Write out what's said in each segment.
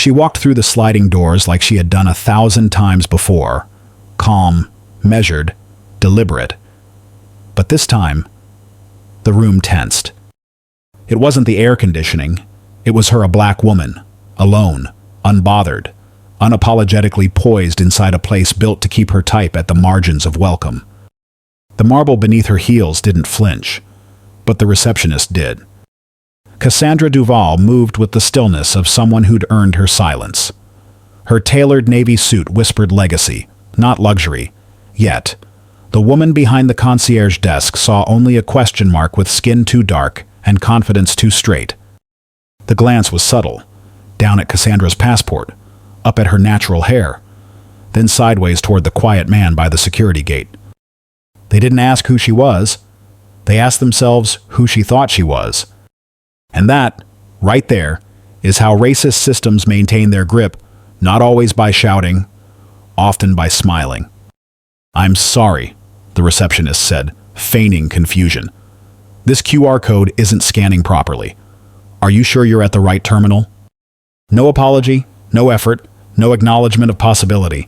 She walked through the sliding doors like she had done 1,000 times before, calm, measured, deliberate. But this time, the room tensed. It wasn't the air conditioning. It was her, a black woman, alone, unbothered, unapologetically poised inside a place built to keep her type at the margins of welcome. The marble beneath her heels didn't flinch, but the receptionist did. Cassandra Duval moved with the stillness of someone who'd earned her silence. Her tailored navy suit whispered legacy, not luxury. Yet, the woman behind the concierge desk saw only a question mark with skin too dark and confidence too straight. The glance was subtle, down at Cassandra's passport, up at her natural hair, then sideways toward the quiet man by the security gate. They didn't ask who she was. They asked themselves who she thought she was. And that, right there, is how racist systems maintain their grip, not always by shouting, often by smiling. "I'm sorry," the receptionist said, feigning confusion. "This QR code isn't scanning properly. Are you sure you're at the right terminal?" No apology, no effort, no acknowledgement of possibility.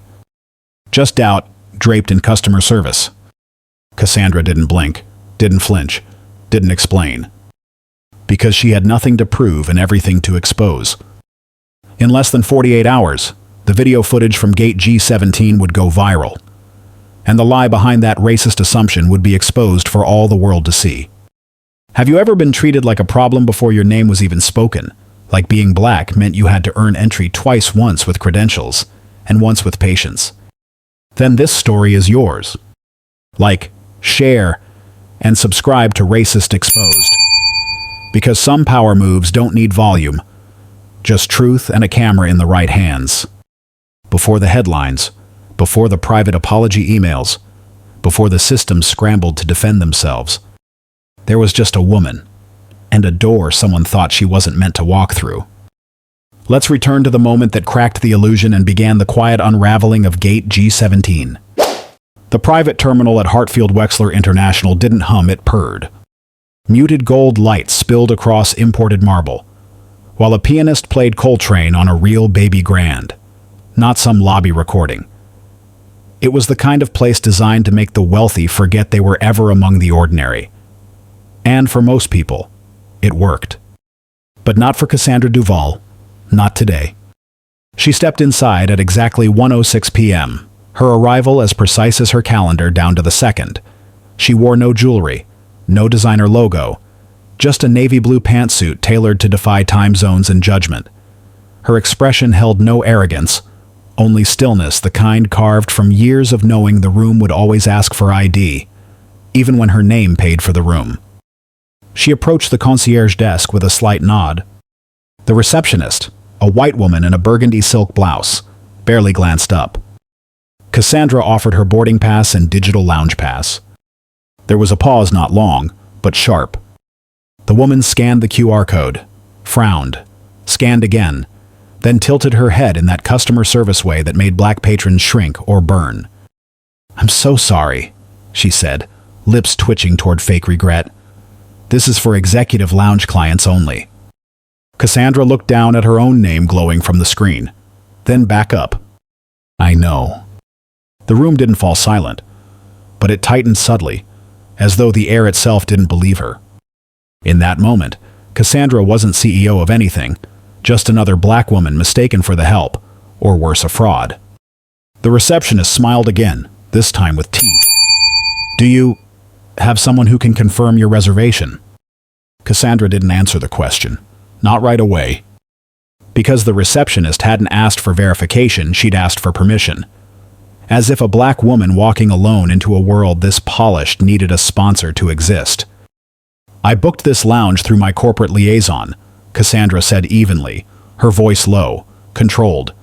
Just doubt, draped in customer service. Cassandra didn't blink, didn't flinch, didn't explain. Because she had nothing to prove and everything to expose. In less than 48 hours, the video footage from Gate G17 would go viral. And the lie behind that racist assumption would be exposed for all the world to see. Have you ever been treated like a problem before your name was even spoken? Like being black meant you had to earn entry twice, once with credentials, and once with patience. Then this story is yours. Like, share, and subscribe to Racist Exposed. Because some power moves don't need volume, just truth and a camera in the right hands. Before the headlines, before the private apology emails, before the systems scrambled to defend themselves, there was just a woman, and a door someone thought she wasn't meant to walk through. Let's return to the moment that cracked the illusion and began the quiet unraveling of Gate G17. The private terminal at Hartfield Wexler International didn't hum, it purred. Muted gold lights spilled across imported marble, while a pianist played Coltrane on a real baby grand, not some lobby recording. It was the kind of place designed to make the wealthy forget they were ever among the ordinary. And for most people, it worked. But not for Cassandra Duval, not today. She stepped inside at exactly 1:06 p.m., her arrival as precise as her calendar down to the second. She wore no jewelry, no designer logo, just a navy blue pantsuit tailored to defy time zones and judgment. Her expression held no arrogance, only stillness, the kind carved from years of knowing the room would always ask for ID, even when her name paid for the room. She approached the concierge desk with a slight nod. The receptionist, a white woman in a burgundy silk blouse, barely glanced up. Cassandra offered her boarding pass and digital lounge pass. There was a pause, not long, but sharp. The woman scanned the QR code, frowned, scanned again, then tilted her head in that customer service way that made black patrons shrink or burn. "I'm so sorry," she said, lips twitching toward fake regret. "This is for executive lounge clients only." Cassandra looked down at her own name glowing from the screen, then back up. "I know." The room didn't fall silent, but it tightened subtly, as though the air itself didn't believe her. In that moment, Cassandra wasn't CEO of anything, just another black woman mistaken for the help, or worse, a fraud. The receptionist smiled again, this time with teeth. "Do you have someone who can confirm your reservation?" Cassandra didn't answer the question, not right away. Because the receptionist hadn't asked for verification, she'd asked for permission. As if a black woman walking alone into a world this polished needed a sponsor to exist. "I booked this lounge through my corporate liaison," Cassandra said evenly, her voice low, controlled.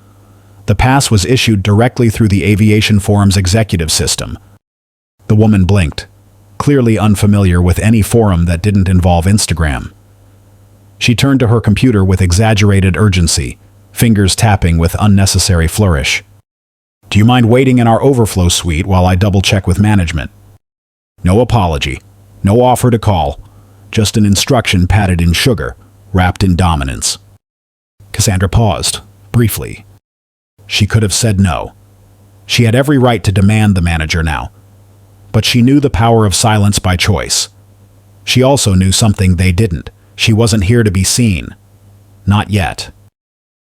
The pass was issued directly through the Aviation Forum's executive system. The woman blinked, clearly unfamiliar with any forum that didn't involve Instagram. She turned to her computer with exaggerated urgency, fingers tapping with unnecessary flourish. "Do you mind waiting in our overflow suite while I double-check with management?" No apology, no offer to call, just an instruction padded in sugar, wrapped in dominance. Cassandra paused, briefly. She could have said no. She had every right to demand the manager now. But she knew the power of silence by choice. She also knew something they didn't. She wasn't here to be seen. Not yet.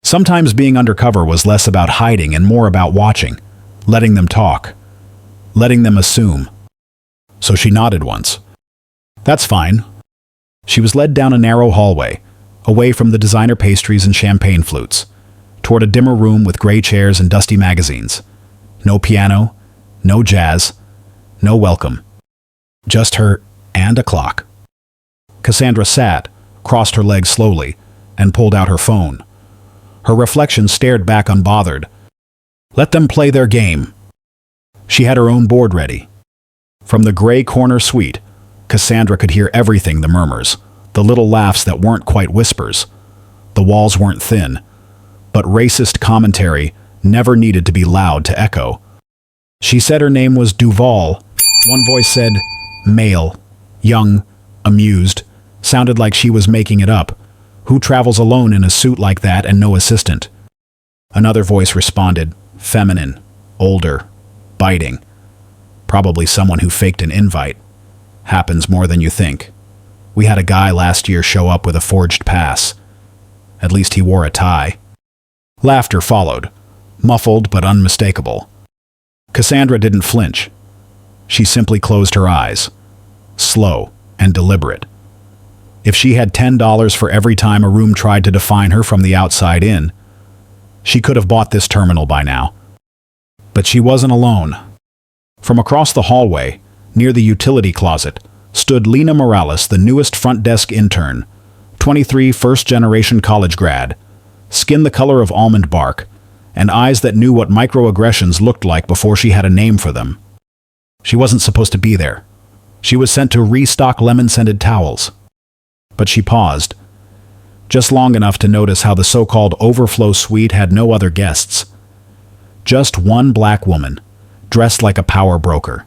Sometimes being undercover was less about hiding and more about watching, letting them talk, letting them assume. So she nodded once. That's fine. She was led down a narrow hallway, away from the designer pastries and champagne flutes, toward a dimmer room with gray chairs and dusty magazines. No piano, no jazz, no welcome. Just her and a clock. Cassandra sat, crossed her legs slowly, and pulled out her phone. Her reflection stared back unbothered. Let them play their game. She had her own board ready. From the gray corner suite, Cassandra could hear everything: the murmurs, the little laughs that weren't quite whispers. The walls weren't thin, but racist commentary never needed to be loud to echo. She said her name was Duval. One voice said, male, young, amused, sounded like she was making it up. Who travels alone in a suit like that and no assistant? Another voice responded, feminine, older, biting. Probably someone who faked an invite. Happens more than you think. We had a guy last year show up with a forged pass. At least he wore a tie. Laughter followed, muffled but unmistakable. Cassandra didn't flinch. She simply closed her eyes, slow and deliberate. If she had $10 for every time a room tried to define her from the outside in, she could have bought this terminal by now. But she wasn't alone. From across the hallway, near the utility closet, stood Lena Morales, the newest front desk intern, 23, first-generation college grad, skin the color of almond bark, and eyes that knew what microaggressions looked like before she had a name for them. She wasn't supposed to be there. She was sent to restock lemon-scented towels. But she paused, just long enough to notice how the so-called overflow suite had no other guests. Just one black woman, dressed like a power broker,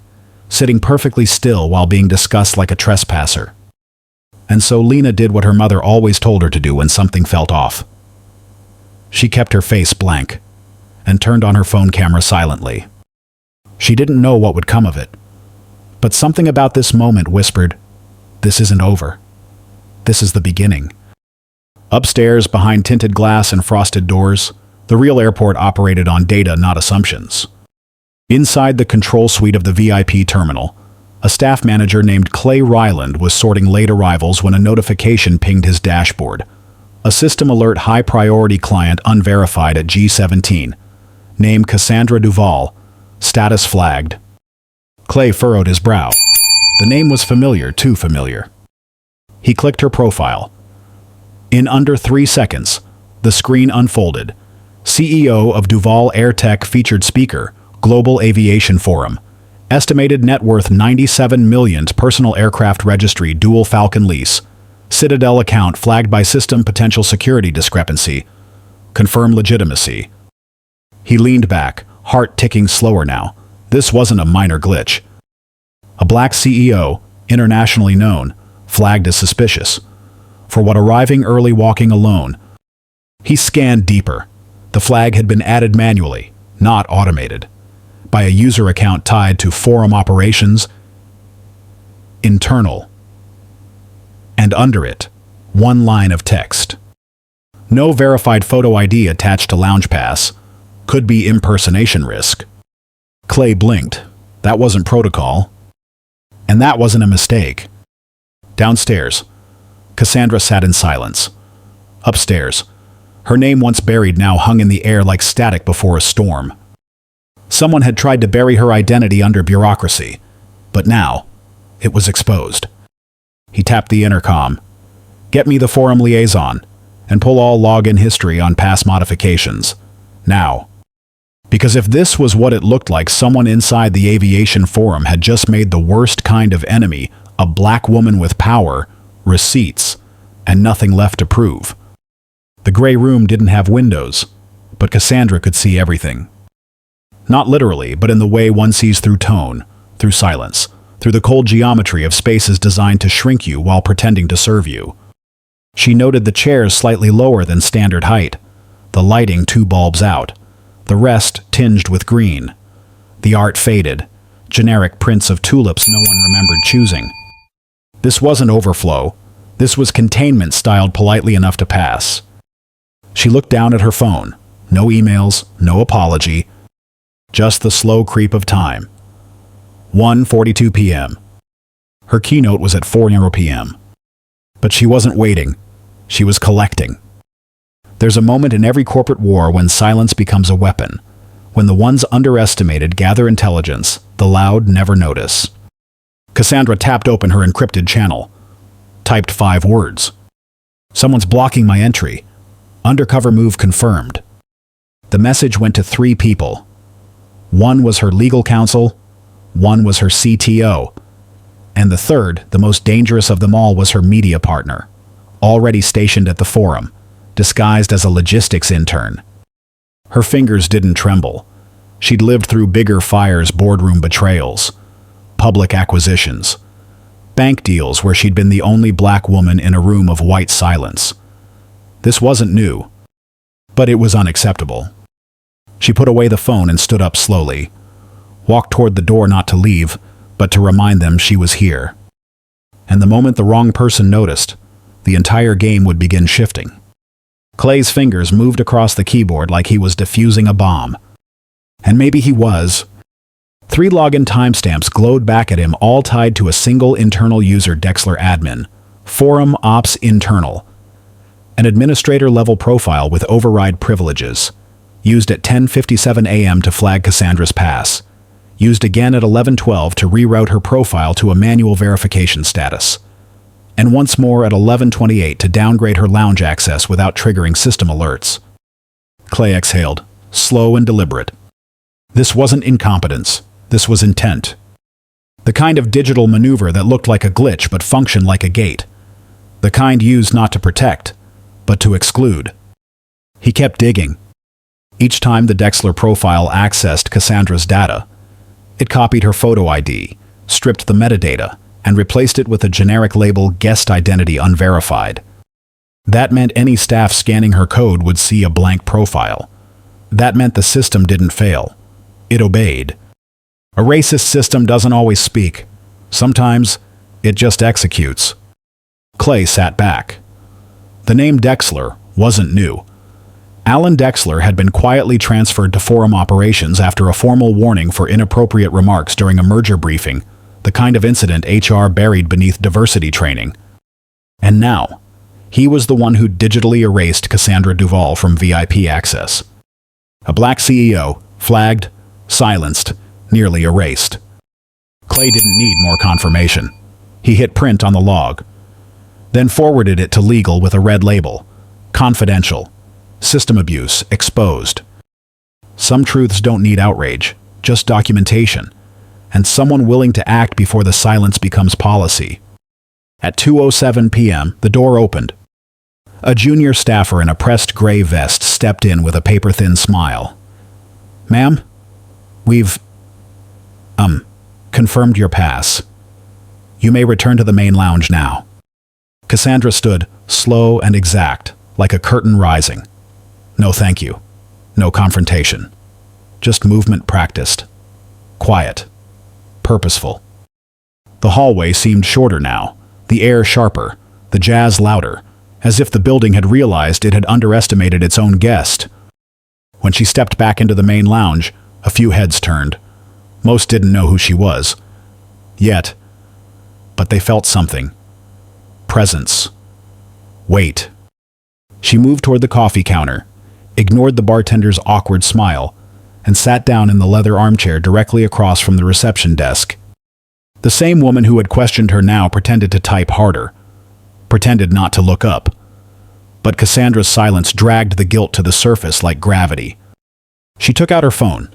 sitting perfectly still while being discussed like a trespasser. And so Lena did what her mother always told her to do when something felt off. She kept her face blank and turned on her phone camera silently. She didn't know what would come of it, but something about this moment whispered, this isn't over. This is the beginning. Upstairs, behind tinted glass and frosted doors, the real airport operated on data, not assumptions. Inside the control suite of the VIP terminal, a staff manager named Clay Ryland was sorting late arrivals when a notification pinged his dashboard. A system alert: high priority client unverified at G17. Name Cassandra Duval. Status flagged. Clay furrowed his brow. The name was familiar, too familiar. He clicked her profile. In under 3 seconds, the screen unfolded. CEO of Duval Air Tech, featured speaker, Global Aviation Forum. Estimated net worth $97 million. Personal aircraft registry, dual Falcon lease. Citadel account flagged by system, potential security discrepancy. Confirm legitimacy. He leaned back, heart ticking slower now. This wasn't a minor glitch. A black CEO, internationally known, flagged as suspicious. For what, arriving early, walking alone. He scanned deeper. The flag had been added manually, not automated, by a user account tied to forum operations, internal. And under it, one line of text. No verified photo ID attached to lounge pass. Could be impersonation risk. Clay blinked. That wasn't protocol. And that wasn't a mistake. Downstairs, Cassandra sat in silence. Upstairs, her name, once buried, now hung in the air like static before a storm. Someone had tried to bury her identity under bureaucracy, but now it was exposed. He tapped the intercom. Get me the forum liaison, and pull all login history on past modifications. Now. Because if this was what it looked like, someone inside the aviation forum had just made the worst kind of enemy, a black woman with power, receipts, and nothing left to prove. The gray room didn't have windows, but Cassandra could see everything. Not literally, but in the way one sees through tone, through silence, through the cold geometry of spaces designed to shrink you while pretending to serve you. She noted the chairs slightly lower than standard height, the lighting 2 bulbs out, the rest tinged with green. The art faded, generic prints of tulips no one remembered choosing. This wasn't overflow. This was containment styled politely enough to pass. She looked down at her phone. No emails, no apology. Just the slow creep of time. 1:42 p.m. Her keynote was at 4 p.m. But she wasn't waiting. She was collecting. There's a moment in every corporate war when silence becomes a weapon. When the ones underestimated gather intelligence, the loud never notice. Cassandra tapped open her encrypted channel. Typed 5 words. Someone's blocking my entry. Undercover move confirmed. The message went to 3 people. One was her legal counsel, one was her CTO, and the third, the most dangerous of them all, was her media partner, already stationed at the forum, disguised as a logistics intern. Her fingers didn't tremble. She'd lived through bigger fires, boardroom betrayals, public acquisitions, bank deals where she'd been the only black woman in a room of white silence. This wasn't new, but it was unacceptable. She put away the phone and stood up slowly, walked toward the door not to leave, but to remind them she was here. And the moment the wrong person noticed, the entire game would begin shifting. Clay's fingers moved across the keyboard like he was defusing a bomb. And maybe he was. 3 login timestamps glowed back at him, all tied to a single internal user, Dexler admin, forum ops internal. An administrator-level profile with override privileges. Used at 10:57 a.m. to flag Cassandra's pass. Used again at 11:12 to reroute her profile to a manual verification status. And once more at 11:28 to downgrade her lounge access without triggering system alerts. Clay exhaled, slow and deliberate. This wasn't incompetence. This was intent. The kind of digital maneuver that looked like a glitch but functioned like a gate. The kind used not to protect, but to exclude. He kept digging. Each time the Dexler profile accessed Cassandra's data, it copied her photo ID, stripped the metadata, and replaced it with a generic label, guest identity unverified. That meant any staff scanning her code would see a blank profile. That meant the system didn't fail. It obeyed. A racist system doesn't always speak. Sometimes it just executes. Clay sat back. The name Dexler wasn't new. Alan Dexler had been quietly transferred to forum operations after a formal warning for inappropriate remarks during a merger briefing, the kind of incident HR buried beneath diversity training. And now, he was the one who digitally erased Cassandra Duvall from VIP access. A black CEO, flagged, silenced, nearly erased. Clay didn't need more confirmation. He hit print on the log, then forwarded it to legal with a red label. Confidential. System abuse exposed. Some truths don't need outrage, just documentation, and someone willing to act before the silence becomes policy. At 2:07 p.m., the door opened. A junior staffer in a pressed gray vest stepped in with a paper-thin smile. "Ma'am, we've, confirmed your pass. You may return to the main lounge now." Cassandra stood, slow and exact, like a curtain rising. No thank you. No confrontation. Just movement practiced. Quiet. Purposeful. The hallway seemed shorter now, the air sharper, the jazz louder, as if the building had realized it had underestimated its own guest. When she stepped back into the main lounge, a few heads turned. Most didn't know who she was. Yet. But they felt something. Presence. Weight. She moved toward the coffee counter, ignored the bartender's awkward smile, and sat down in the leather armchair directly across from the reception desk. The same woman who had questioned her now pretended to type harder, pretended not to look up. But Cassandra's silence dragged the guilt to the surface like gravity. She took out her phone.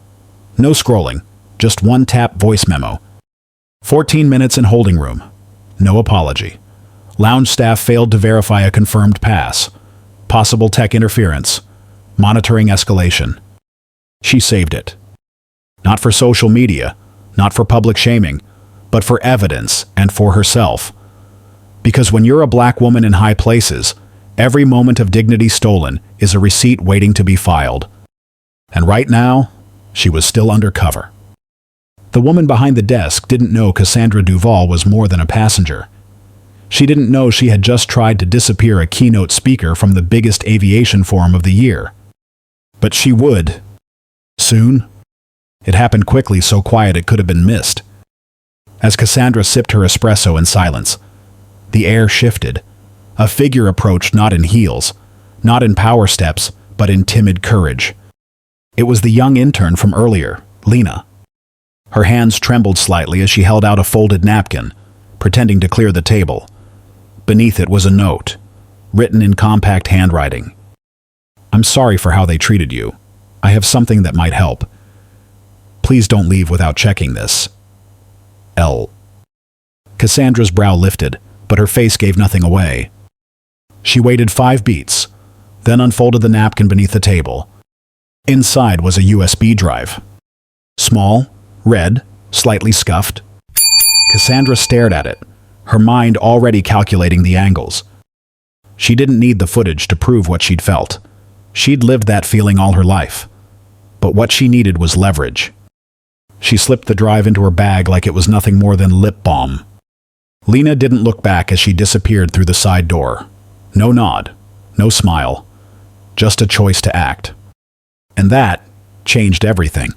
No scrolling, just one tap voice memo. 14 minutes in holding room. No apology. Lounge staff failed to verify a confirmed pass. Possible tech interference. Monitoring escalation. She saved it. Not for social media, not for public shaming, but for evidence and for herself. Because when you're a black woman in high places, Every moment of dignity stolen is a receipt waiting to be filed. And right now, she was still undercover. The woman behind the desk didn't know Cassandra Duvall was more than a passenger. She didn't know she had just tried to disappear a keynote speaker from the biggest aviation forum of the year. But she would. Soon. It happened quickly, so quiet it could have been missed. As Cassandra sipped her espresso in silence, the air shifted. A figure approached, not in heels, not in power steps, but in timid courage. It was the young intern from earlier, Lena. Her hands trembled slightly as she held out a folded napkin, pretending to clear the table. Beneath it was a note, written in compact handwriting. "I'm sorry for how they treated you. I have something that might help. Please don't leave without checking this. L." Cassandra's brow lifted, but her face gave nothing away. She waited 5 beats, then unfolded the napkin beneath the table. Inside was a USB drive. Small, red, slightly scuffed. Cassandra stared at it, her mind already calculating the angles. She didn't need the footage to prove what she'd felt. She'd lived that feeling all her life. But what she needed was leverage. She slipped the drive into her bag like it was nothing more than lip balm. Lena didn't look back as she disappeared through the side door. No nod, no smile, just a choice to act. And that changed everything.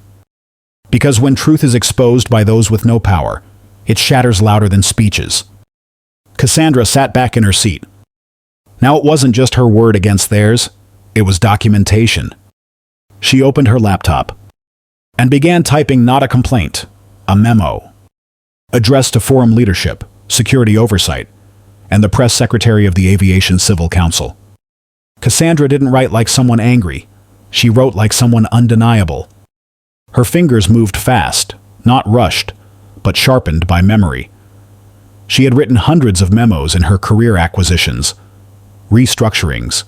Because when truth is exposed by those with no power, it shatters louder than speeches. Cassandra sat back in her seat. Now it wasn't just her word against theirs, it was documentation. She opened her laptop and began typing not a complaint, a memo. Addressed to forum leadership, security oversight, and the press secretary of the Aviation Civil Council. Cassandra didn't write like someone angry. She wrote like someone undeniable. Her fingers moved fast, not rushed, but sharpened by memory. She had written hundreds of memos in her career: acquisitions, restructurings,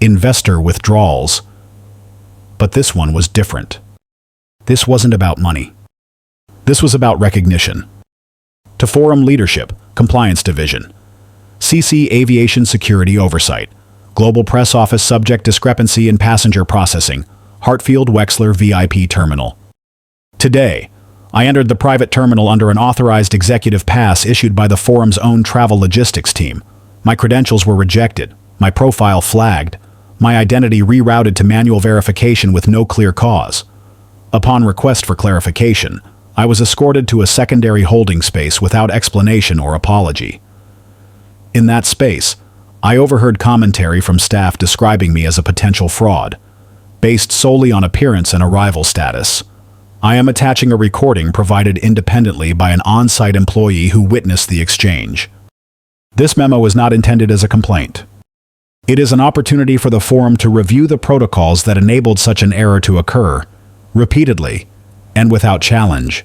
investor withdrawals. But this one was different. This wasn't about money. This was about recognition. To forum leadership, compliance division, CC Aviation Security Oversight, Global Press Office, subject discrepancy in passenger processing, Hartfield Wexler VIP Terminal. Today, I entered the private terminal under an authorized executive pass issued by the forum's own travel logistics team. My credentials were rejected, my profile flagged, my identity rerouted to manual verification with no clear cause. Upon request for clarification, I was escorted to a secondary holding space without explanation or apology. In that space, I overheard commentary from staff describing me as a potential fraud, based solely on appearance and arrival status. I am attaching a recording provided independently by an on-site employee who witnessed the exchange. This memo is not intended as a complaint. It is an opportunity for the forum to review the protocols that enabled such an error to occur, repeatedly, and without challenge.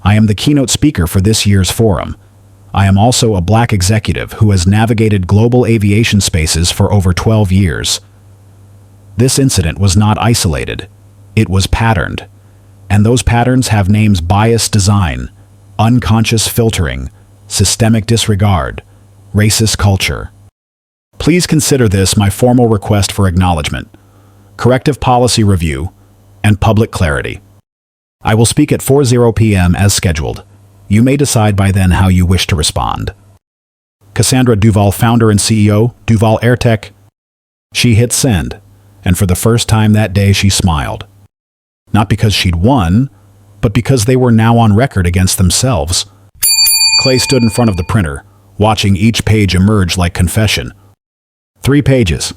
I am the keynote speaker for this year's forum. I am also a Black executive who has navigated global aviation spaces for over 12 years. This incident was not isolated. It was patterned. And those patterns have names: bias design, unconscious filtering, systemic disregard, racist culture. Please consider this my formal request for acknowledgement, corrective policy review, and public clarity. I will speak at 4:00 p.m. as scheduled. You may decide by then how you wish to respond. Cassandra Duvall, founder and CEO, Duvall Airtech. She hit send, and for the first time that day she smiled. Not because she'd won, but because they were now on record against themselves. Clay stood in front of the printer, watching each page emerge like confession. 3 pages.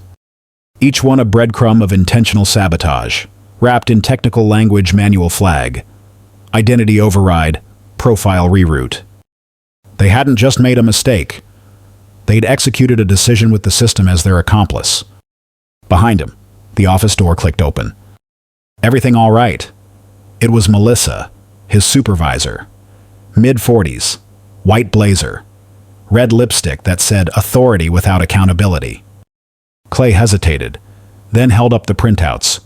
Each one a breadcrumb of intentional sabotage, wrapped in technical language: manual flag, identity override, profile reroute. They hadn't just made a mistake. They'd executed a decision with the system as their accomplice. Behind him, the office door clicked open. Everything all right? It was Melissa, his supervisor. Mid-40s, white blazer, red lipstick that said authority without accountability. Clay hesitated, then held up the printouts.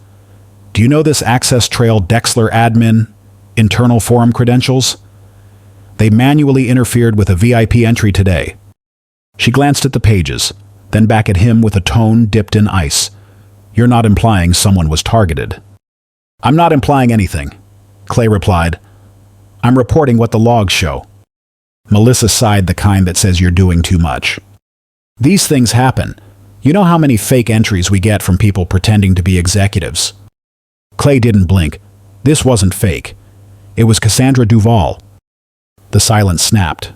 Do you know this access trail Dexler admin, internal forum credentials? They manually interfered with a VIP entry today. She glanced at the pages, then back at him with a tone dipped in ice. "You're not implying someone was targeted." "I'm not implying anything," Clay replied. "I'm reporting what the logs show." Melissa sighed, the kind that says you're doing too much. "These things happen. You know how many fake entries we get from people pretending to be executives?" Clay didn't blink. This wasn't fake. It was Cassandra Duvall. The silence snapped.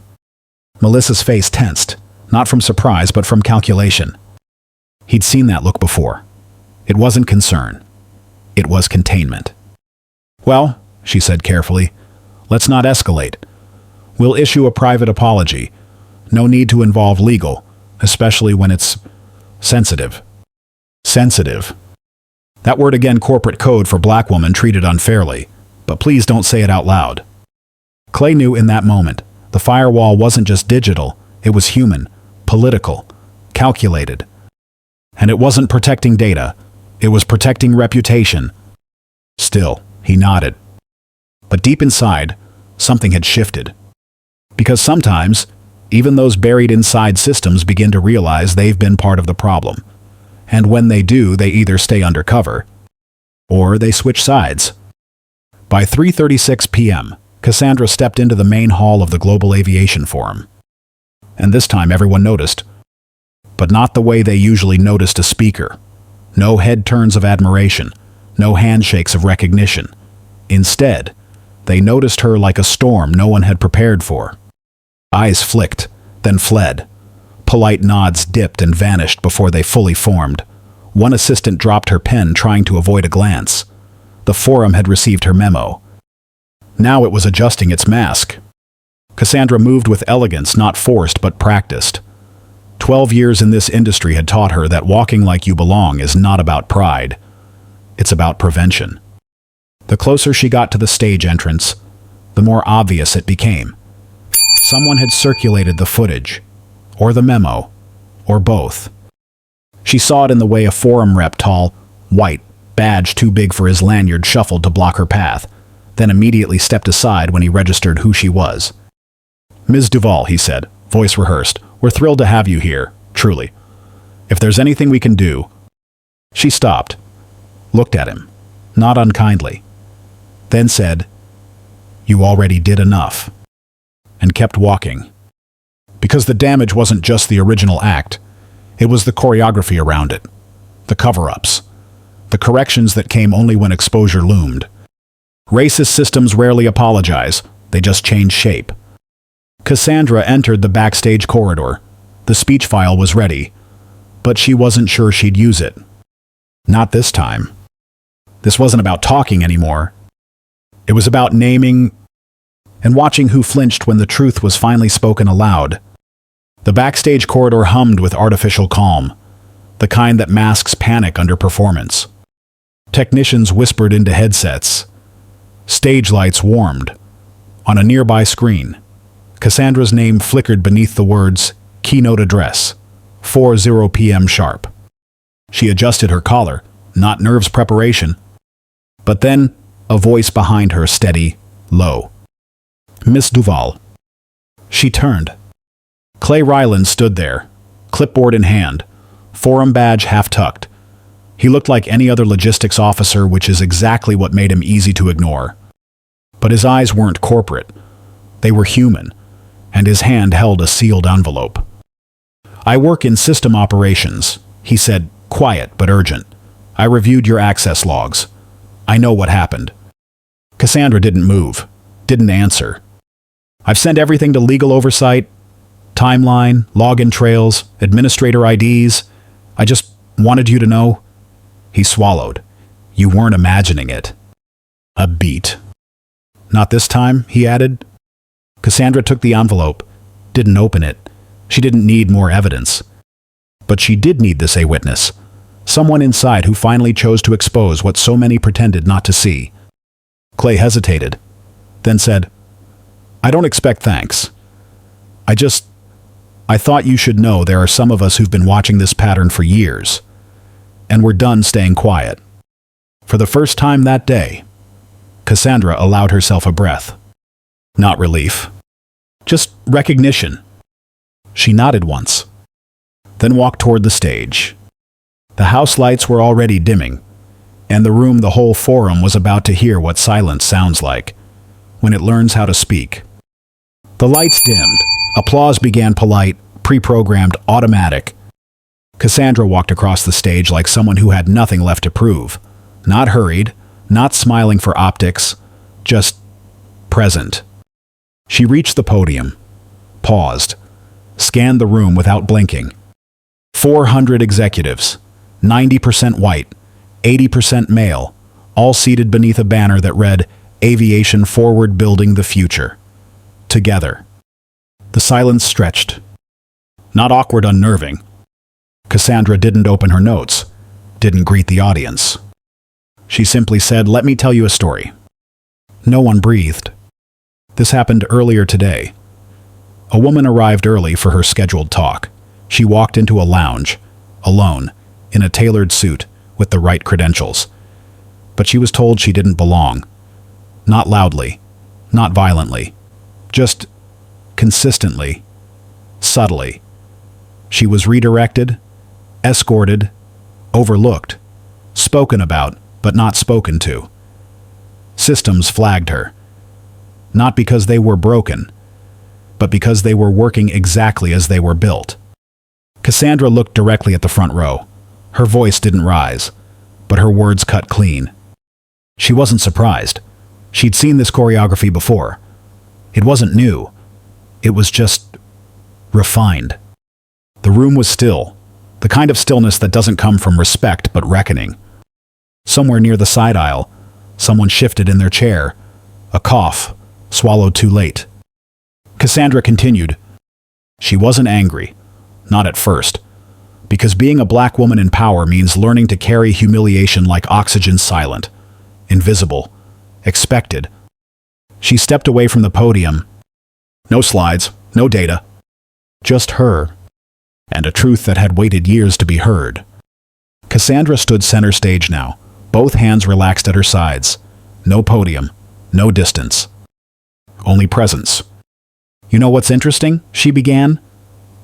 Melissa's face tensed, not from surprise but from calculation. He'd seen that look before. It wasn't concern. It was containment. "Well," she said carefully, "let's not escalate. We'll issue a private apology. No need to involve legal, especially when it's sensitive." Sensitive. That word again, corporate code for black woman treated unfairly. But please don't say it out loud. Clay knew in that moment, the firewall wasn't just digital, it was human, political, calculated. And it wasn't protecting data, it was protecting reputation. Still, he nodded. But deep inside, something had shifted. Because sometimes, even those buried inside systems begin to realize they've been part of the problem. And when they do, they either stay undercover, or they switch sides. By 3:36 p.m., Cassandra stepped into the main hall of the Global Aviation Forum. And this time everyone noticed. But not the way they usually noticed a speaker. No head turns of admiration, no handshakes of recognition. Instead, they noticed her like a storm no one had prepared for. Eyes flicked, then fled. Polite nods dipped and vanished before they fully formed. One assistant dropped her pen, trying to avoid a glance. The forum had received her memo. Now it was adjusting its mask. Cassandra moved with elegance, not forced but practiced. 12 years in this industry had taught her that walking like you belong is not about pride. It's about prevention. The closer she got to the stage entrance, the more obvious it became. Someone had circulated the footage, or the memo, or both. She saw it in the way a forum rep, tall, white, badge too big for his lanyard, shuffled to block her path, then immediately stepped aside when he registered who she was. "Ms. Duvall," he said, voice rehearsed, "we're thrilled to have you here, truly. If there's anything we can do..." She stopped, looked at him, not unkindly, then said, "You already did enough," and kept walking. Because the damage wasn't just the original act, it was the choreography around it, the cover-ups, the corrections that came only when exposure loomed. Racist systems rarely apologize, they just change shape. Cassandra entered the backstage corridor. The speech file was ready, but she wasn't sure she'd use it. Not this time. This wasn't about talking anymore. It was about naming and watching who flinched when the truth was finally spoken aloud. The backstage corridor hummed with artificial calm, the kind that masks panic under performance. Technicians whispered into headsets. Stage lights warmed. On a nearby screen, Cassandra's name flickered beneath the words, "Keynote address, 4:00 p.m. sharp." She adjusted her collar, not nerves preparation. But then, a voice behind her, steady, low. "Miss Duvall." She turned. Clay Ryland stood there, clipboard in hand, forum badge half-tucked. He looked like any other logistics officer, which is exactly what made him easy to ignore. But his eyes weren't corporate. They were human, and his hand held a sealed envelope. "I work in system operations," he said, quiet but urgent. "I reviewed your access logs. I know what happened." Cassandra didn't move, didn't answer. "I've sent everything to legal oversight, timeline, login trails, administrator IDs. I just wanted you to know." He swallowed. "You weren't imagining it." A beat. "Not this time," he added. Cassandra took the envelope, didn't open it. She didn't need more evidence. But she did need this, a witness. Someone inside who finally chose to expose what so many pretended not to see. Clay hesitated, then said, "I don't expect thanks. I thought you should know there are some of us who've been watching this pattern for years, and we're done staying quiet." For the first time that day, Cassandra allowed herself a breath. Not relief. Just recognition. She nodded once. then walked toward the stage. The house lights were already dimming, and the whole forum was about to hear what silence sounds like when it learns how to speak. The lights dimmed. Applause began polite, pre-programmed, automatic. Cassandra walked across the stage like someone who had nothing left to prove. Not hurried, not smiling for optics, just present. She reached the podium, paused, scanned the room without blinking. 400 executives, 90% white, 80% male, all seated beneath a banner that read, "Aviation Forward Building the Future." Together. The silence stretched. Not awkward, unnerving. Cassandra didn't open her notes, didn't greet the audience. She simply said, "Let me tell you a story." No one breathed. This happened earlier today. A woman arrived early for her scheduled talk. She walked into a lounge, alone, in a tailored suit, with the right credentials. But she was told she didn't belong. Not loudly, not violently, just consistently, subtly. She was redirected, escorted, overlooked, spoken about, but not spoken to. Systems flagged her. Not because they were broken, but because they were working exactly as they were built. Cassandra looked directly at the front row. Her voice didn't rise, but her words cut clean. She wasn't surprised. She'd seen this choreography before. It wasn't new. It was just refined. The room was still, the kind of stillness that doesn't come from respect but reckoning. Somewhere near the side aisle, someone shifted in their chair. A cough, swallowed too late. Cassandra continued. She wasn't angry, not at first, because being a black woman in power means learning to carry humiliation like oxygen, silent, invisible, expected. She stepped away from the podium. No slides, no data. Just her, and a truth that had waited years to be heard. Cassandra stood center stage now, both hands relaxed at her sides. No podium, no distance. Only presence. "You know what's interesting?" she began.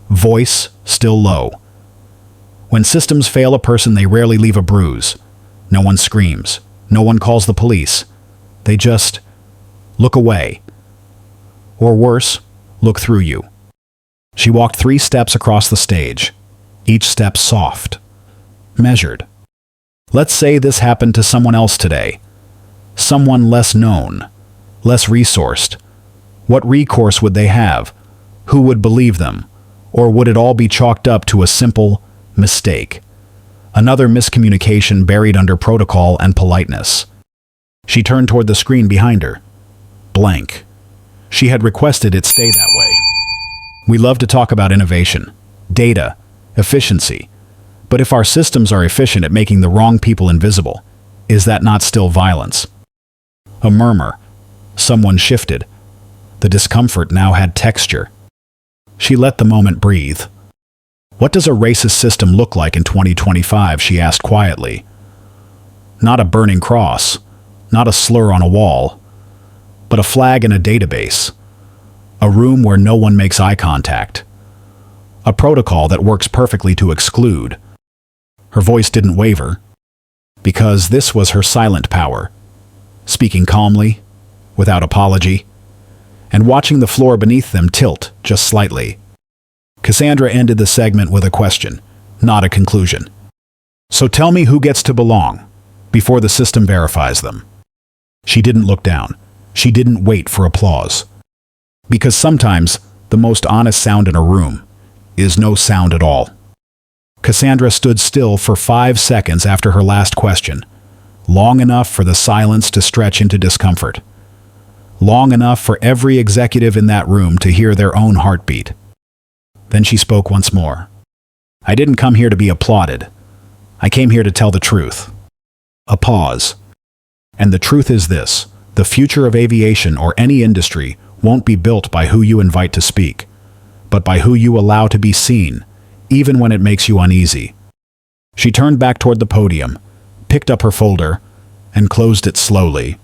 Voice still low. When systems fail a person, they rarely leave a bruise. No one screams. No one calls the police. They just look away. Or worse, look through you. She walked 3 steps across the stage, each step soft, measured. Let's say this happened to someone else today. Someone less known, less resourced. What recourse would they have? Who would believe them? Or would it all be chalked up to a simple mistake? Another miscommunication buried under protocol and politeness. She turned toward the screen behind her. Blank. She had requested it stay that way. We love to talk about innovation, data, efficiency. But if our systems are efficient at making the wrong people invisible, is that not still violence? A murmur. Someone shifted. The discomfort now had texture. She let the moment breathe. "What does a racist system look like in 2025? She asked quietly. Not a burning cross, not a slur on a wall, but a flag in a database. A room where no one makes eye contact. A protocol that works perfectly to exclude." Her voice didn't waver, because this was her silent power, speaking calmly, without apology, and watching the floor beneath them tilt just slightly. Cassandra ended the segment with a question, not a conclusion. "So tell me who gets to belong, before the system verifies them." She didn't look down. She didn't wait for applause. Because sometimes the most honest sound in a room is no sound at all. Cassandra stood still for 5 seconds after her last question, long enough for the silence to stretch into discomfort. Long enough for every executive in that room to hear their own heartbeat. Then she spoke once more. "I didn't come here to be applauded. I came here to tell the truth." A pause. "And the truth is this: the future of aviation or any industry won't be built by who you invite to speak, but by who you allow to be seen, even when it makes you uneasy." She turned back toward the podium, picked up her folder, and closed it slowly.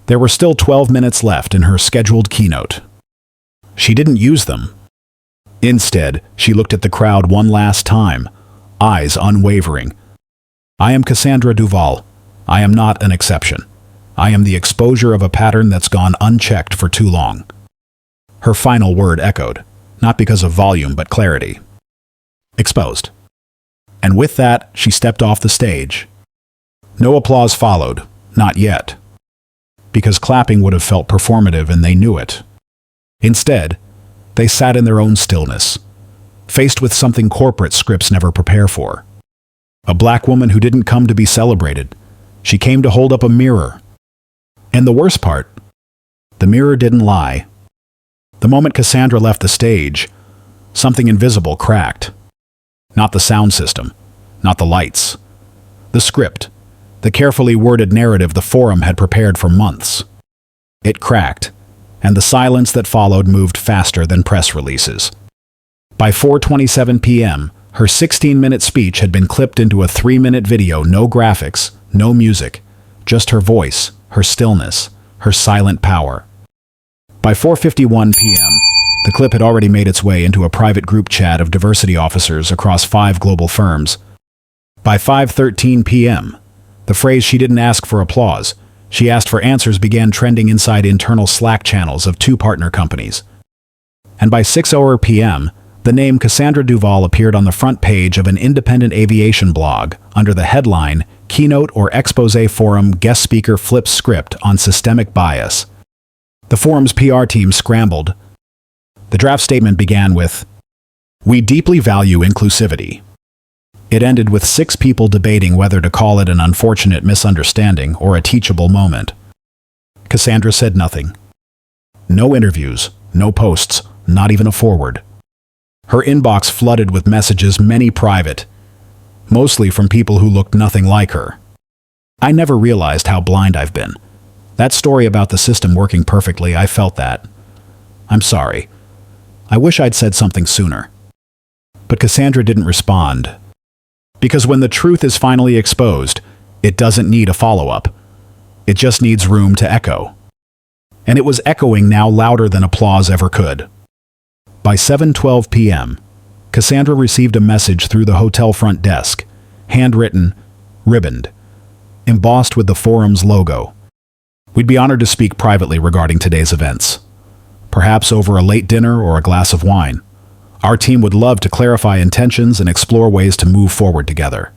There were still 12 minutes left in her scheduled keynote. She didn't use them. Instead, she looked at the crowd one last time, eyes unwavering. I am Cassandra Duval. I am not an exception. I am the exposure of a pattern that's gone unchecked for too long. Her final word echoed, not because of volume but clarity. Exposed. And with that, she stepped off the stage. No applause followed, not yet. Because clapping would have felt performative and they knew it. Instead, they sat in their own stillness, faced with something corporate scripts never prepare for. A black woman who didn't come to be celebrated. She came to hold up a mirror. And the worst part, the mirror didn't lie. The moment Cassandra left the stage, something invisible cracked. Not the sound system, not the lights. The script, the carefully worded narrative the forum had prepared for months. It cracked, and the silence that followed moved faster than press releases. By 4:27 p.m., her 16-minute speech had been clipped into a 3-minute video, no graphics, no music, just her voice, her stillness, her silent power. By 4:51 p.m., the clip had already made its way into a private group chat of diversity officers across 5 global firms. By 5:13 p.m., the phrase "she didn't ask for applause, she asked for answers" began trending inside internal Slack channels of 2 partner companies. And by 6:00 p.m., the name Cassandra Duval appeared on the front page of an independent aviation blog under the headline "Keynote or Exposé Forum Guest Speaker Flips Script on Systemic Bias." The forum's PR team scrambled. The draft statement began with, "We deeply value inclusivity." It ended with 6 people debating whether to call it an unfortunate misunderstanding or a teachable moment. Cassandra said nothing. No interviews, no posts, not even a forward. Her inbox flooded with messages, many private, mostly from people who looked nothing like her. "I never realized how blind I've been. That story about the system working perfectly, I felt that. I'm sorry. I wish I'd said something sooner." But Cassandra didn't respond. Because when the truth is finally exposed, it doesn't need a follow-up. It just needs room to echo. And it was echoing now louder than applause ever could. By 7:12 p.m., Cassandra received a message through the hotel front desk, handwritten, ribboned, embossed with the forum's logo. "We'd be honored to speak privately regarding today's events. Perhaps over a late dinner or a glass of wine. Our team would love to clarify intentions and explore ways to move forward together."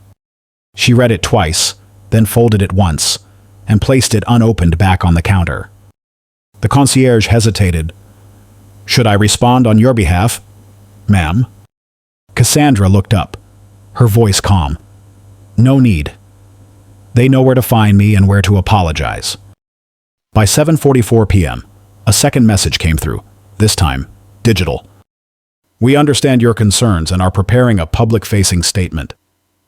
She read it twice, then folded it once, and placed it unopened back on the counter. The concierge hesitated. "Should I respond on your behalf, ma'am?" Cassandra looked up, her voice calm. "No need. They know where to find me and where to apologize." By 7:44 p.m., a second message came through, this time digital. "We understand your concerns and are preparing a public-facing statement.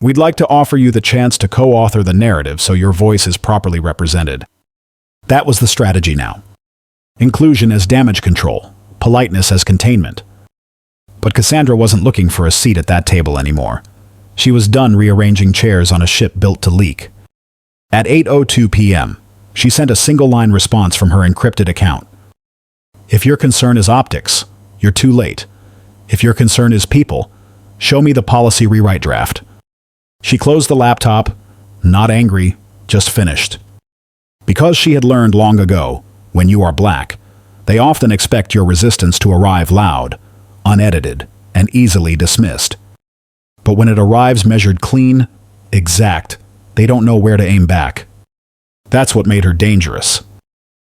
We'd like to offer you the chance to co-author the narrative so your voice is properly represented." That was the strategy now. Inclusion as damage control, politeness as containment. But Cassandra wasn't looking for a seat at that table anymore. She was done rearranging chairs on a ship built to leak. At 8:02 p.m., she sent a single-line response from her encrypted account. "If your concern is optics, you're too late. If your concern is people, show me the policy rewrite draft." She closed the laptop, not angry, just finished. Because she had learned long ago, when you are black, they often expect your resistance to arrive loud, unedited, and easily dismissed. But when it arrives measured clean, exact, they don't know where to aim back. That's what made her dangerous.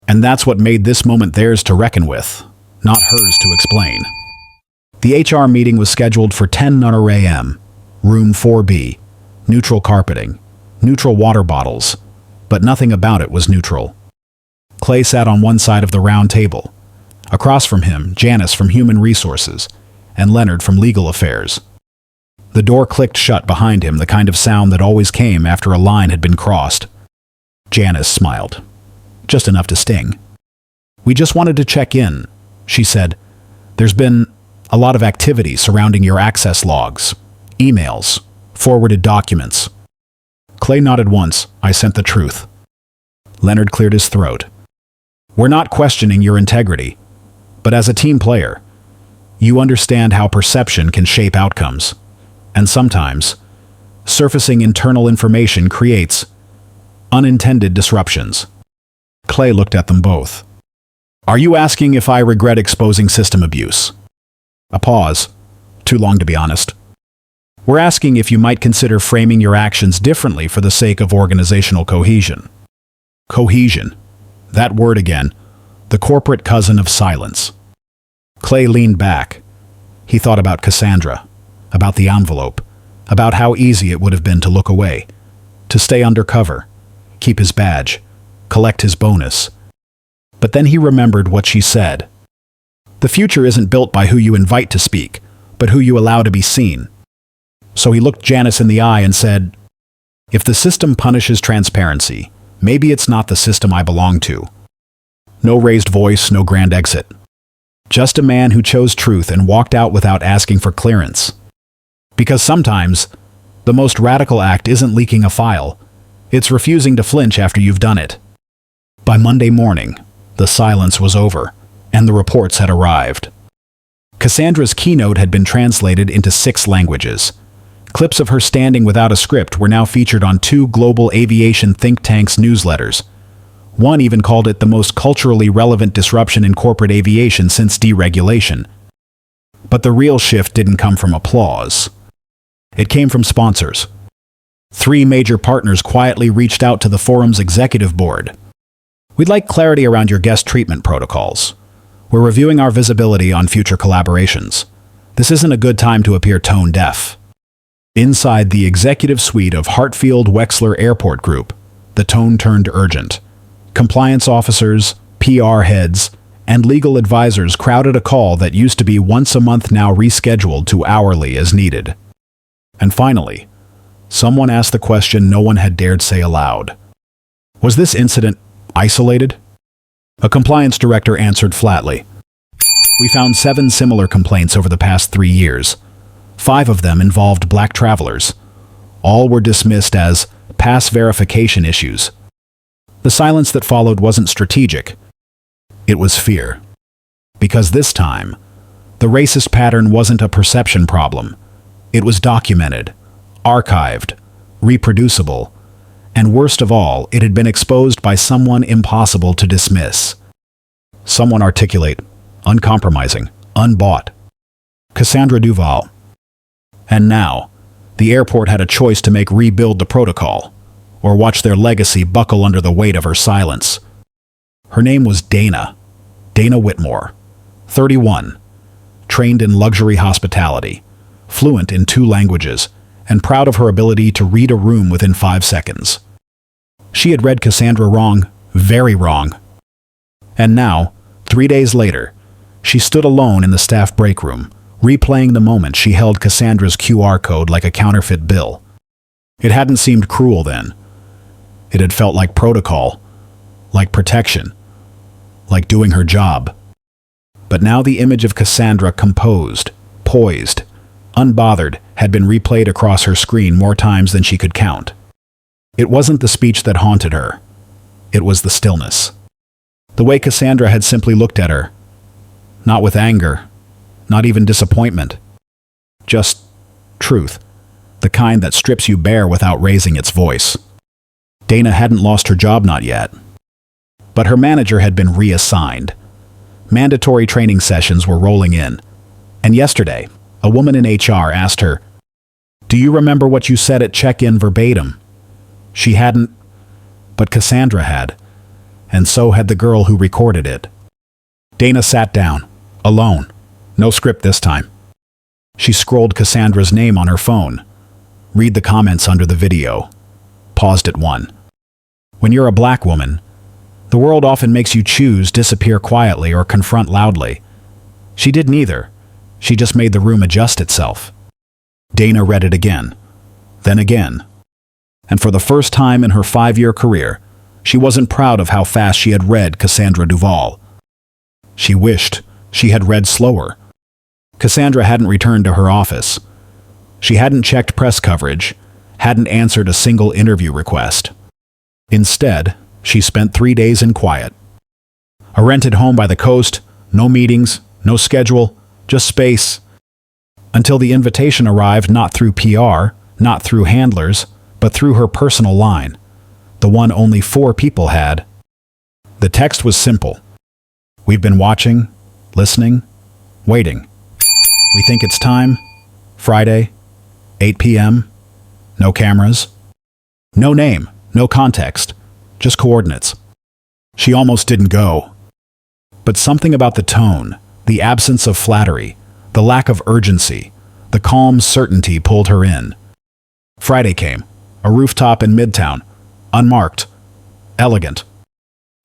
And that's what made this moment theirs to reckon with, not hers to explain. The HR meeting was scheduled for 10:00 a.m., room 4B, neutral carpeting, neutral water bottles, but nothing about it was neutral. Clay sat on one side of the round table. Across from him, Janice from Human Resources, and Leonard from Legal Affairs. The door clicked shut behind him, the kind of sound that always came after a line had been crossed. Janice smiled. Just enough to sting. "We just wanted to check in," she said. "There's been a lot of activity surrounding your access logs, emails, forwarded documents." Clay nodded once. "I sent the truth." Leonard cleared his throat. "We're not questioning your integrity, but as a team player, you understand how perception can shape outcomes. And sometimes, surfacing internal information creates unintended disruptions. Clay looked at them both. Are you asking if I regret exposing system abuse? A pause. Too long to be honest. We're asking if you might consider framing your actions differently for the sake of organizational cohesion. Cohesion. That word again. The corporate cousin of silence. Clay leaned back. He thought about Cassandra, about the envelope, about how easy it would have been to look away, to stay undercover, keep his badge, collect his bonus. But then he remembered what she said. The future isn't built by who you invite to speak, but who you allow to be seen. So he looked Janice in the eye and said, if the system punishes transparency, maybe it's not the system I belong to. No raised voice, no grand exit. Just a man who chose truth and walked out without asking for clearance. Because sometimes, the most radical act isn't leaking a file, it's refusing to flinch after you've done it. By Monday morning, the silence was over, and the reports had arrived. Cassandra's keynote had been translated into 6 languages. Clips of her standing without a script were now featured on 2 global aviation think tanks' newsletters. One even called it the most culturally relevant disruption in corporate aviation since deregulation. But the real shift didn't come from applause. It came from sponsors. 3 major partners quietly reached out to the forum's executive board. We'd like clarity around your guest treatment protocols. We're reviewing our visibility on future collaborations. This isn't a good time to appear tone deaf. Inside the executive suite of Hartfield Wexler Airport Group, the tone turned urgent. Compliance officers, PR heads, and legal advisors crowded a call that used to be once a month now rescheduled to hourly as needed. And finally, someone asked the question no one had dared say aloud. Was this incident isolated? A compliance director answered flatly. We found 7 similar complaints over the past 3 years. 5 of them involved black travelers. All were dismissed as pass verification issues. The silence that followed wasn't strategic. It was fear. Because this time, the racist pattern wasn't a perception problem. It was documented, archived, reproducible, and worst of all, it had been exposed by someone impossible to dismiss. Someone articulate, uncompromising, unbought. Cassandra Duvall. And now, the airport had a choice to make rebuild the protocol, or watch their legacy buckle under the weight of her silence. Her name was Dana Whitmore, 31, trained in luxury hospitality, fluent in 2 languages, and proud of her ability to read a room within 5 seconds. She had read Cassandra wrong, very wrong. And now, 3 days later, she stood alone in the staff break room, replaying the moment she held Cassandra's QR code like a counterfeit bill. It hadn't seemed cruel then. It had felt like protocol, like protection, like doing her job. But now the image of Cassandra composed, poised, unbothered, had been replayed across her screen more times than she could count. It wasn't the speech that haunted her. It was the stillness. The way Cassandra had simply looked at her. Not with anger, not even disappointment. Just truth, the kind that strips you bare without raising its voice. Dana hadn't lost her job, not yet. But her manager had been reassigned. Mandatory training sessions were rolling in. And yesterday, a woman in HR asked her, "Do you remember what you said at check-in verbatim?" She hadn't, but Cassandra had, and so had the girl who recorded it. Dana sat down, alone, no script this time. She scrolled Cassandra's name on her phone, read the comments under the video, paused at one. When you're a black woman, the world often makes you choose disappear quietly or confront loudly. She did neither. She just made the room adjust itself. Dana read it again, then again. And for the first time in her 5-year career, she wasn't proud of how fast she had read Cassandra Duvall. She wished she had read slower. Cassandra hadn't returned to her office. She hadn't checked press coverage, hadn't answered a single interview request. Instead, she spent 3 days in quiet. A rented home by the coast, no meetings, no schedule, just space. Until the invitation arrived not through PR, not through handlers, but through her personal line, the one only 4 people had. The text was simple. We've been watching, listening, waiting. We think it's time. Friday, 8 p.m. No cameras. No name, no context, just coordinates. She almost didn't go. But something about the tone, the absence of flattery, the lack of urgency, the calm certainty pulled her in. Friday came, a rooftop in Midtown, unmarked, elegant.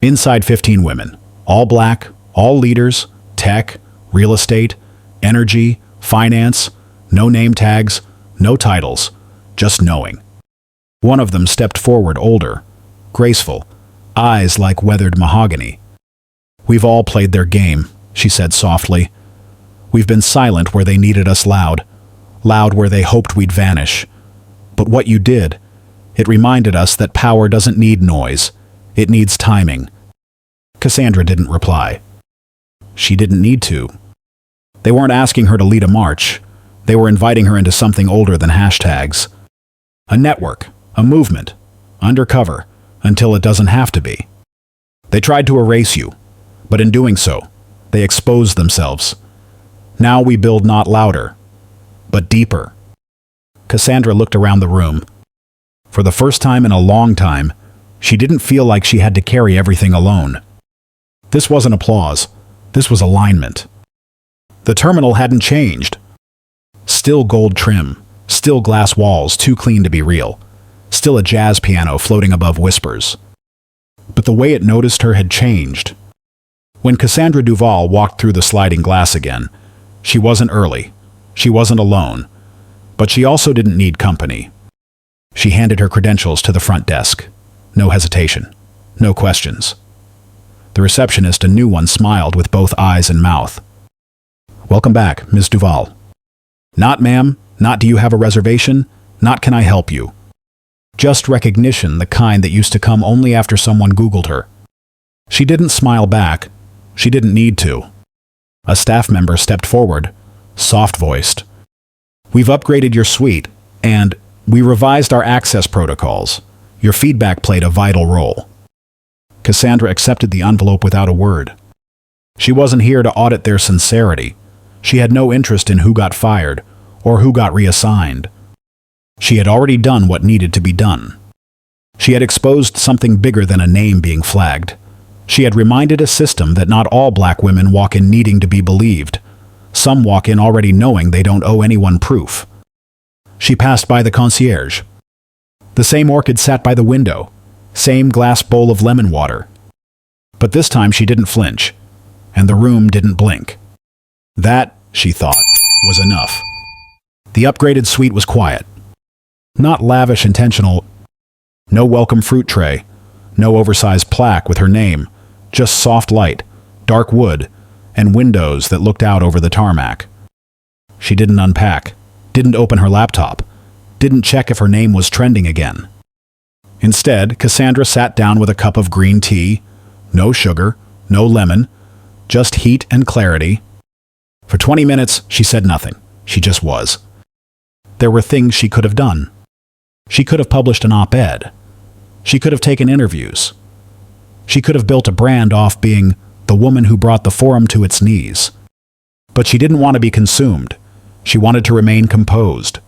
Inside 15 women, all black, all leaders, tech, real estate, energy, finance, no name tags, no titles, just knowing. One of them stepped forward, older, graceful, eyes like weathered mahogany. We've all played their game, she said softly. We've been silent where they needed us loud, loud where they hoped we'd vanish. But what you did, it reminded us that power doesn't need noise, it needs timing. Cassandra didn't reply. She didn't need to. They weren't asking her to lead a march. They were inviting her into something older than hashtags. A network, a movement, undercover, until it doesn't have to be. They tried to erase you, but in doing so, they exposed themselves. Now we build not louder, but deeper. Cassandra looked around the room. For the first time in a long time, she didn't feel like she had to carry everything alone. This wasn't applause. This was alignment. The terminal hadn't changed. Still gold trim, still glass walls too clean to be real, still a jazz piano floating above whispers. But the way it noticed her had changed. When Cassandra Duval walked through the sliding glass again, she wasn't early, she wasn't alone, but she also didn't need company. She handed her credentials to the front desk. No hesitation, no questions. The receptionist, a new one, smiled with both eyes and mouth. Welcome back, Ms. Duval. Not ma'am, not do you have a reservation, not can I help you. Just recognition, the kind that used to come only after someone Googled her. She didn't smile back. She didn't need to. A staff member stepped forward, soft-voiced. We've upgraded your suite, and we revised our access protocols. Your feedback played a vital role. Cassandra accepted the envelope without a word. She wasn't here to audit their sincerity. She had no interest in who got fired or who got reassigned. She had already done what needed to be done. She had exposed something bigger than a name being flagged. She had reminded a system that not all black women walk in needing to be believed. Some walk in already knowing they don't owe anyone proof. She passed by the concierge. The same orchid sat by the window, same glass bowl of lemon water. But this time she didn't flinch, and the room didn't blink. That, she thought, was enough. The upgraded suite was quiet. Not lavish, intentional. No welcome fruit tray, no oversized plaque with her name, just soft light, dark wood, and windows that looked out over the tarmac. She didn't unpack, didn't open her laptop, didn't check if her name was trending again. Instead, Cassandra sat down with a cup of green tea, no sugar, no lemon, just heat and clarity. For 20 minutes, she said nothing. She just was. There were things she could have done. She could have published an op-ed. She could have taken interviews. She could have built a brand off being the woman who brought the forum to its knees. But she didn't want to be consumed. She wanted to remain composed.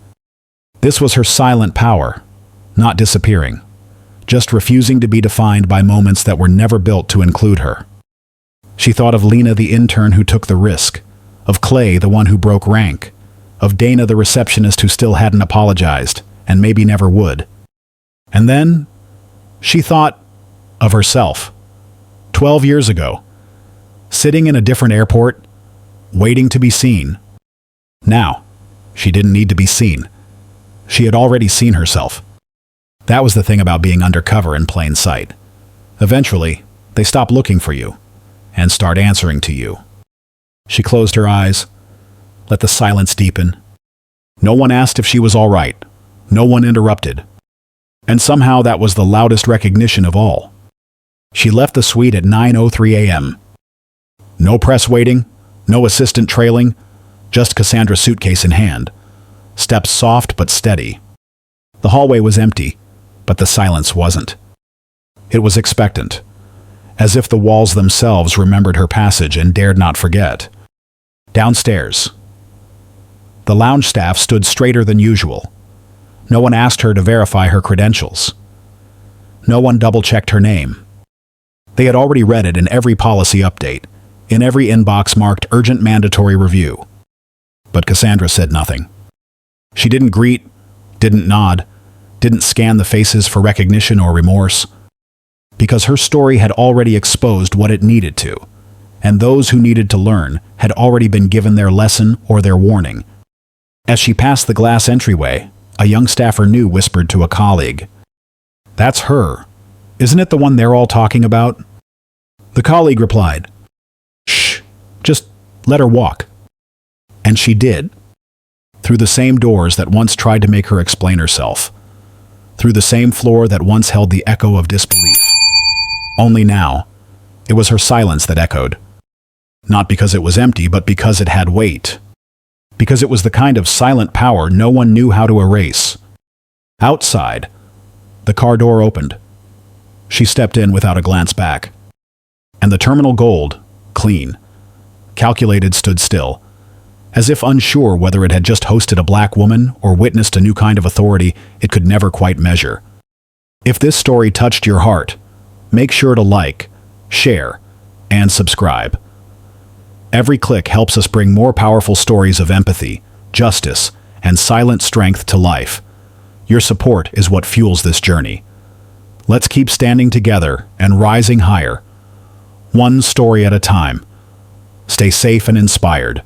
This was her silent power, not disappearing, just refusing to be defined by moments that were never built to include her. She thought of Lena, the intern who took the risk, of Clay, the one who broke rank, of Dana, the receptionist who still hadn't apologized, and maybe never would. And then, she thought of herself, 12 years ago, sitting in a different airport, waiting to be seen. Now, she didn't need to be seen. She had already seen herself. That was the thing about being undercover in plain sight. Eventually, they stop looking for you and start answering to you. She closed her eyes, let the silence deepen. No one asked if she was all right. No one interrupted. And somehow that was the loudest recognition of all. She left the suite at 9:03 a.m. No press waiting, no assistant trailing, just Cassandra's suitcase in hand, steps soft but steady. The hallway was empty, but the silence wasn't. It was expectant, as if the walls themselves remembered her passage and dared not forget. Downstairs, the lounge staff stood straighter than usual. No one asked her to verify her credentials. No one double-checked her name. They had already read it in every policy update, in every inbox marked urgent mandatory review. But Cassandra said nothing. She didn't greet, didn't nod, didn't scan the faces for recognition or remorse, because her story had already exposed what it needed to, and those who needed to learn had already been given their lesson or their warning. As she passed the glass entryway, a young staffer new whispered to a colleague, "That's her. Isn't it the one they're all talking about?" The colleague replied, "Shh, just let her walk." And she did, through the same doors that once tried to make her explain herself, through the same floor that once held the echo of disbelief. Only now, it was her silence that echoed. Not because it was empty, but because it had weight. Because it was the kind of silent power no one knew how to erase. Outside, the car door opened. She stepped in without a glance back. And the terminal gold, clean, calculated, stood still, as if unsure whether it had just hosted a black woman or witnessed a new kind of authority it could never quite measure. If this story touched your heart, make sure to like, share, and subscribe. Every click helps us bring more powerful stories of empathy, justice, and silent strength to life. Your support is what fuels this journey. Let's keep standing together and rising higher, one story at a time. Stay safe and inspired.